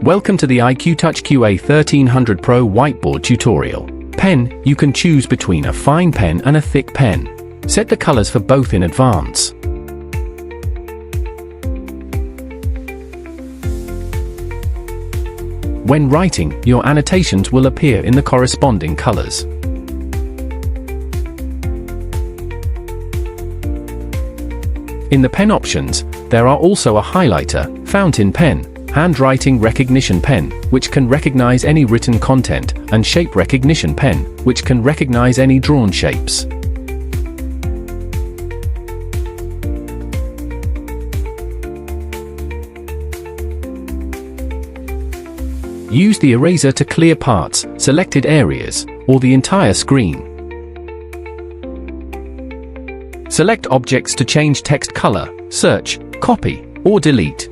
Welcome to the IQTouch QA1300 Pro Whiteboard tutorial. Pen, you can choose between a fine pen and a thick pen. Set the colors for both in advance. When writing, your annotations will appear in the corresponding colors. In the pen options, there are also a highlighter, fountain pen, handwriting recognition pen, which can recognize any written content, and shape recognition pen, which can recognize any drawn shapes. Use the eraser to clear parts, selected areas, or the entire screen. Select objects to change text color, search, copy, or delete.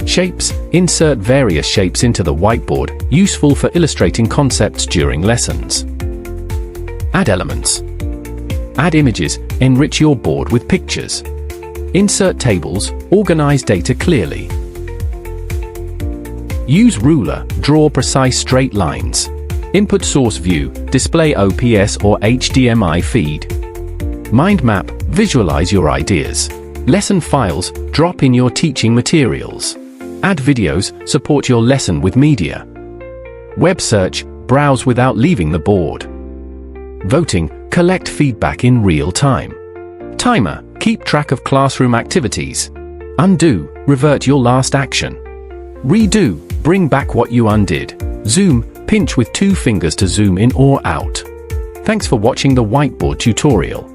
Shapes. Insert various shapes into the whiteboard, useful for illustrating concepts during lessons. Add elements. Add images, enrich your board with pictures. Insert tables, organize data clearly. Use ruler, draw precise straight lines. Input source view, display OPS or HDMI feed. Mind map, visualize your ideas. Lesson files, drop in your teaching materials. Add videos, support your lesson with media. Web search, browse without leaving the board. Voting, collect feedback in real time. Timer, keep track of classroom activities. Undo, revert your last action. Redo, bring back what you undid. Zoom, pinch with 2 fingers to zoom in or out. Thanks for watching the whiteboard tutorial.